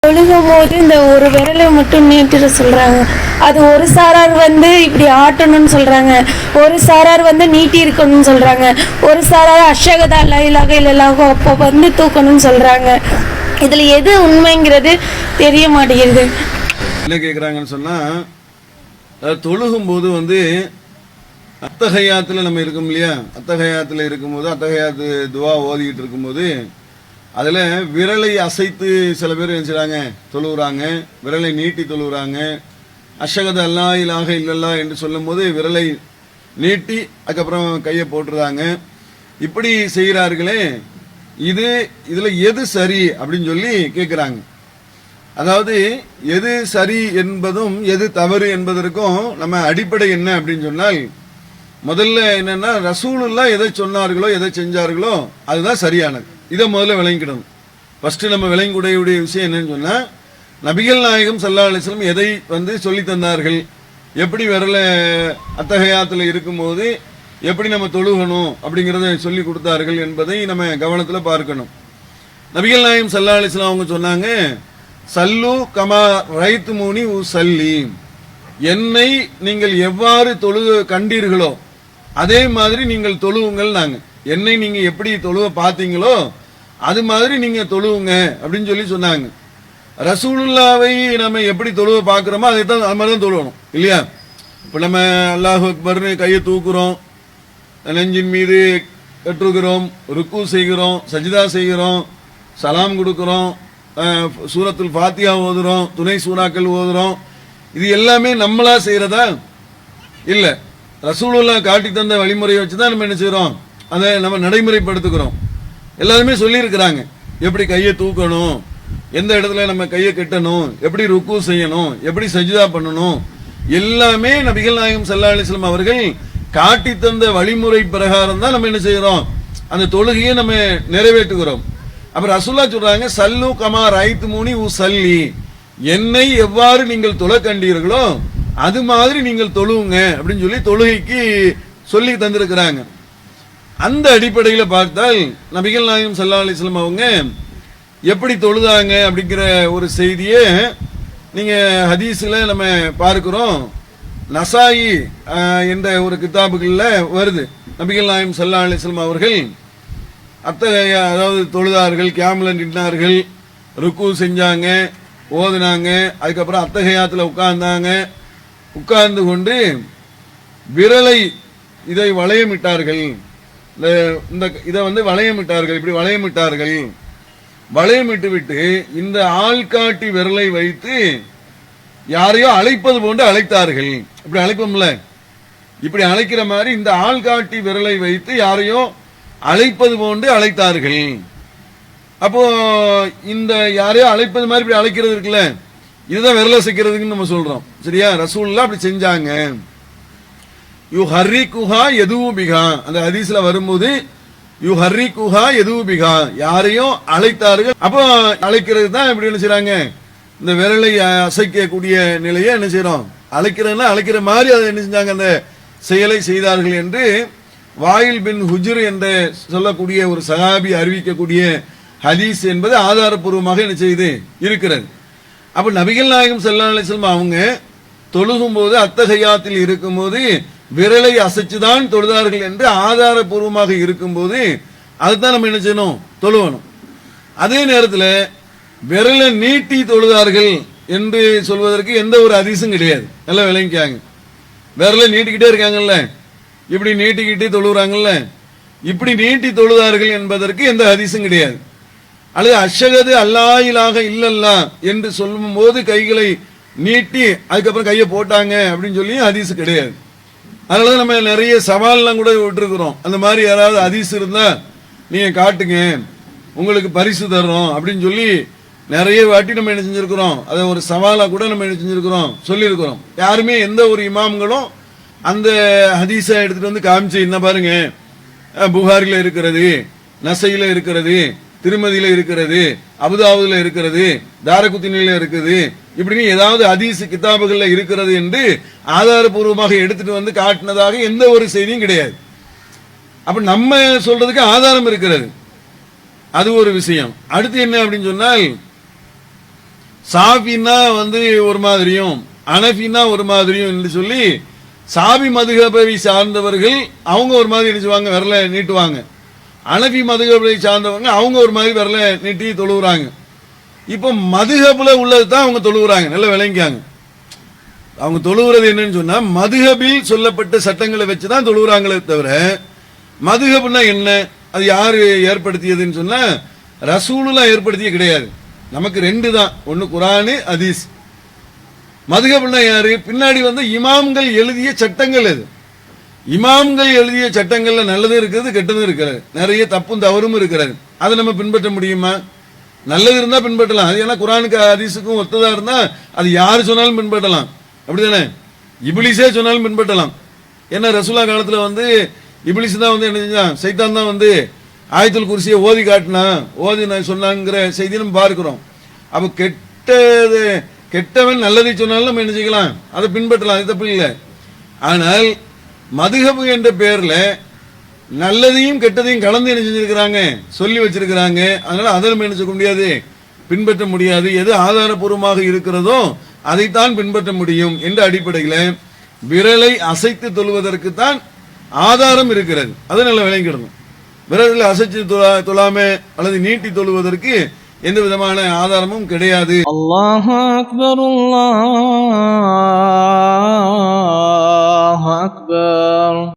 தொழுகும் போது இந்த ஒரு விரலை மட்டும் நீட்டிட சொல்றாங்க. அது ஒரு சாரார் இப்படி ஆட்டணும்னு சொல்றாங்க, ஒரு சாரார் நீட்டி இருக்கணும்னு சொல்றாங்க, ஒரு சாரார் அஷ்ஹது அல்லா இலாஹ இல்லல்லாஹ் அப்போ தூக்கணும்னு சொல்றாங்க. இதுல எது உண்மைங்கிறது தெரிய மாட்டேங்குது. என்ன கேட்குறாங்கன்னு சொன்னா, தொழுகும் போது அத்தஹியாத்துல நம்ம இருக்கும் இல்லையா, அத்தஹியாத்துல இருக்கும்போது அத்தஹியாத்து துவா ஓதிக்கிட்டு இருக்கும்போது அதுல விரலை அசைத்து சில பேர் என்ன செய்றாங்க, தொழுகிறாங்க, விரலை நீட்டி தொழுகிறாங்க. அஷ்ஹது அல்லா இலாஹ இல்லல்லாஹ் என்று சொல்லும் போது விரலை நீட்டி அதுக்கப்புறம் கையை போட்டுறாங்க. இப்படி செய்கிறார்களே, இதுல எது சரி அப்படின்னு சொல்லி கேட்கிறாங்க. அதாவது எது சரி என்பதும் எது தவறு என்பதற்கும் நம்ம அடிப்படை என்ன அப்படின்னு சொன்னால், முதல்ல என்னன்னா ரசூலுல்லாஹ் எதை சொன்னார்களோ எதை செஞ்சார்களோ அதுதான் சரியானது. இதை முதல்ல விளங்கிடணும். ஃபர்ஸ்ட் நம்ம விளங்கக்கூடிய விஷயம் என்னன்னு சொன்னா, நபிகள் நாயகம் ஸல்லல்லாஹு அலைஹி வஸல்லம் எதை சொல்லி தந்தார்கள், எப்படி விரல அத்தஹியாத்துல இருக்கும்போது எப்படி நம்ம தொழுகணும் அப்படிங்கறத சொல்லி கொடுத்தார்கள் என்பதை நம்ம கவனத்துல பார்க்கணும். நபிகள் நாயகம் ஸல்லல்லாஹு அலைஹி வஸல்லம் அவங்க சொன்னாங்க, சல்லு கமா ரைத்துமூனி உஸல்லி, என்னை நீங்கள் எவ்வாறு கண்டீர்களோ அதே மாதிரி நீங்கள் தொழுவுங்கள். நாங்க என்னை நீங்க எப்படி தொழுவ பார்த்தீங்களோ அது மாதிரி நீங்க தொழுவுங்க அப்படின்னு சொல்லி சொன்னாங்க. ரசூலுல்லாவை நம்ம எப்படி தொழுவ பார்க்கிறோமோ அதை தான் அது மாதிரி தான் தொழுவணும் இல்லையா. இப்ப நம்ம அல்லாஹு அக்பர்னு கையை தூக்குறோம், நெஞ்சின் மீது கட்டுகிறோம், ருக்கு செய்கிறோம், சஜிதா செய்கிறோம், சலாம் கொடுக்கிறோம், சூரத்துல் ஃபாத்திஹா ஓதுறோம், துணை சூறாக்கள் ஓதுறோம். இது எல்லாமே நம்மளா செய்யறதா இல்ல, ரசூலுல்லாஹ் காட்டி தந்த வழிமுறையை வச்சுதான் நம்ம என்ன செய்யறோம், அதை நம்ம நடைமுறைப்படுத்துகிறோம். எல்லாருமே சொல்லி இருக்கிறாங்க எப்படி கையை தூக்கணும், எந்த இடத்துல நம்ம கையை கட்டணும், எப்படி ருக்கு செய்யணும், எப்படி சஜிதா பண்ணணும், எல்லாமே நபிகள் நாயகம் ஸல்லல்லாஹு அலைஹி வஸல்லம் அவர்கள் காட்டி தந்த வழிமுறை பிரகாரம் தான் நம்ம என்ன செய்யறோம், அந்த தொழுகையை நம்ம நிறைவேற்றுகிறோம். அப்ப ரசூலுல்லாஹ் சொல்றாங்க, சல்லு கமா ரைத்துமூனி உஸல்லி, என்னை எவ்வாறு நீங்கள் தொழ கண்டீர்களோ அது மாதிரி நீங்கள் தொழுவுங்க அப்படின்னு சொல்லி தொழுகைக்கு சொல்லி தந்திருக்கிறாங்க. அந்த அடிப்படையில் பார்த்தால் நபிகள் நாயகம் ஸல்லல்லாஹு அலைஹி வஸல்லம் அவங்க எப்படி தொழுதாங்க அப்படிங்கிற ஒரு செய்தியை நீங்க ஹதீஸ்ல நம்ம பார்க்கிறோம். நசாயி என்ற ஒரு கிதாபுகள்ல வருது, நபிகள் நாயகம் ஸல்லல்லாஹு அலைஹி வஸல்லம் அவர்கள் அதாவது தொழுதார்கள், கியாமுல நின்றார்கள், ருக்கு செஞ்சாங்க, ஓதுனாங்க, அதுக்கப்புறம் அத்தஹியாத்துல உட்கார்ந்தாங்க, உட்கார்ந்து கொண்டு விரலை இதை வளையமிட்டார்கள், இதை வளையமிட்டார்கள், இப்படி வளையமிட்டார்கள். வளையமிட்டு விட்டு இந்த ஆள்காட்டி விரலை வைத்து யாரையோ அழைப்பது போன்று அழைத்தார்கள். இப்படி அழைப்போம்ல, இப்படி அழைக்கிற மாதிரி இந்த ஆள்காட்டி விரலை வைத்து யாரையோ அழைப்பது போன்று அழைத்தார்கள். அப்போ இந்த யாரையோ அழைப்பது மாதிரி இப்படி அழைக்கிறது இருக்குல்ல, இதுதான் விரல சிக்கிறதுன்னு நம்ம சொல்றோம் சரியா. ரசூலுல்லாஹ் அப்படி செஞ்சாங்க. யுஹர்ரிகுஹா யதூபிகா, அந்த ஹதீஸ்ல வரும்போது யுஹர்ரிகுஹா யதூபிகா, யாரையும் அழைத்தார்கள். அப்போ அழைக்கிறது தான் இப்படி என்ன செய்றாங்க, இந்த விரலை அசைக்கக்கூடிய நிலையை என்ன செய்யறோம், அழைக்கிறதுனா அழைக்கிற மாதிரி அதை என்ன செஞ்சாங்க, அந்த செயலை செய்தார்கள் என்று வாயில் பின் ஹுஜ்ர் என்று சொல்லக்கூடிய ஒரு சஹாபி அறிவிக்கக்கூடிய ஹதீஸ் என்பது ஆதாரப்பூர்வமாக என்ன செய்து இருக்கிறது. அப்ப நபிகள் நாயகம் ஸல்லல்லாஹு அலைஹி வஸல்லம் அவங்க தொழுகும் போது அத்தஹியாத்தில் இருக்கும்போது விரலை அசைச்சுதான் தொழுதார்கள் என்று ஆதாரப்பூர்வமாக இருக்கும்போது அதுதான் நம்ம என்ன செய்யணும், தொழுவணும். அதே நேரத்தில் விரலை நீட்டி தொழுதார்கள் என்று சொல்வதற்கு எந்த ஒரு ஹதீஸும் கிடையாது. நல்லா விளங்கிக்காங்க. விரலை நீட்டிக்கிட்டே இருக்காங்கல்ல, இப்படி நீட்டிக்கிட்டு தொழுகிறாங்கல்ல, இப்படி நீட்டி தொழுதார்கள் என்பதற்கு எந்த ஹதீஸும் கிடையாது. அல்லது அஷ்ஹது அல்லா இலாஹ இல்லல்லாஹ் என்று சொல்லும் போது கைகளை நீட்டி அதுக்கப்புறம் கையை போட்டாங்க அப்படின்னு சொல்லி ஹதீஸ் கிடையாது. அதனால நம்ம நிறைய சவால்லாம் கூட விட்டுருக்கிறோம். அந்த மாதிரி யாராவது ஹதீஸ் இருந்தா நீங்க காட்டுங்க, உங்களுக்கு பரிசு தர்றோம் அப்படின்னு சொல்லி நிறைய வாட்டி நம்ம என்ன செஞ்சிருக்கிறோம், அதை ஒரு சவாலா கூட நம்ம என்ன செஞ்சிருக்கிறோம், சொல்லியிருக்கிறோம். யாருமே எந்த ஒரு இமாம்களும் அந்த ஹதீஸை எடுத்துட்டு காமிச்சு என்ன பாருங்க, புகாரில இருக்கிறது, நசையில இருக்கிறது, திருமதியில இருக்கிறது, அபுதாவுல இருக்கிறது, தாரகுத்தினில இருக்குது, இப்படின்னு ஏதாவது ஹதீஸ் கிதாபுகள்ல இருக்கிறது என்று ஆதாரபூர்வமாக எடுத்துட்டு காட்டினதாக எந்த ஒரு செய்தியும் கிடையாது. அப்ப நம்ம சொல்றதுக்கு ஆதாரம் இருக்கிறது, அது ஒரு விஷயம். அடுத்து என்ன அப்படின்னு சொன்னால், சாஃபின்னா வந்து ஒரு மாதிரியும் அனஃபின்னா ஒரு மாதிரியும் என்று சொல்லி சாபி மதுஹபை சார்ந்தவர்கள் அவங்க ஒரு மாதிரி நினைச்சுவாங்க, விரல நீட்டுவாங்க. அனஃபி மதுஹபை சார்ந்தவங்க அவங்க ஒரு மாதிரி விரல நீட்டி தொழுவுறாங்க. இப்போ மதுஹபுல உள்ளது தான் அவங்க தொழுவுறாங்க. நல்லா விளங்கிக்காங்க. அவங்க தொழுவுறது என்னன்னு சொன்னா மதுஹபில் சொல்லப்பட்ட சட்டங்களை வச்சுதான் தொழுவுறாங்களே தவிர, மதுஹப்னா என்ன, அது யாரு ஏற்படுத்தியதுன்னு சொன்னா ரசூலுல்லாஹ் ஏற்படுத்திய கிடையாது. நமக்கு ரெண்டு தான், ஒன்னு குர்ஆன், ஹதீஸ். மதுஹப்னா யாரு, பின்னாடி வந்து இமாம்கள் எழுதிய சட்டங்கள். அது இமாம்கள் எழுதிய சட்டங்கள்ல நல்லதும் இருக்குது கெட்டதும் இருக்கிறது, நிறைய தப்பும் தவறும் இருக்கிறது. அதை நம்ம பின்பற்ற முடியுமா? நல்லது இருந்தா பின்பற்றலாம். அது ஏன்னா குர்ஆனுக்கு ஹதீஸுக்கும் ஒத்ததா இருந்தா அது யாரு சொன்னாலும் பின்பற்றலாம். அப்படிதானே? இப்லீஸே சொன்னாலும் பின்பற்றலாம். ஏன்னா ரசூலுல்லாஹ் காலத்துல வந்து இப்லீஸ் தான் வந்து என்ன செஞ்சான், சைத்தான் தான் வந்து ஆயத்துல் குர்சியை ஓதி காட்டினா, ஓதி சொன்னாங்கிற செய்தி நம்ம பார்க்கிறோம். அப்ப கெட்டவன் நல்லதை சொன்னாலும் நம்ம என்ன செய்யலாம், அதை பின்பற்றலாம், அது தப்பு இல்லை. ஆனால் மதுஹப் என்ற பெயர்ல நல்லதையும் கெட்டதையும் கலந்து என்ன செஞ்சிருக்கிறாங்க, சொல்லி வச்சிருக்கிறாங்க. அதனால அதை நம்ம என்ன செய்ய முடியாது, பின்பற்ற முடியாது. எது ஆதாரபூர்வமாக இருக்கிறதோ அதைத்தான் பின்பற்ற முடியும் என்ற அடிப்படையில் விரலை அசைத்து தொழுவதற்கு தான் ஆதாரம் இருக்கிறது. அதை நல்லா விளங்கிடணும். விரலை அசைத்து தொழாம அல்லது நீட்டி தொழுவதற்கு எந்த விதமான ஆதாரமும் கிடையாது. அல்லாஹு அக்பர், அல்லாஹு அக்பர்.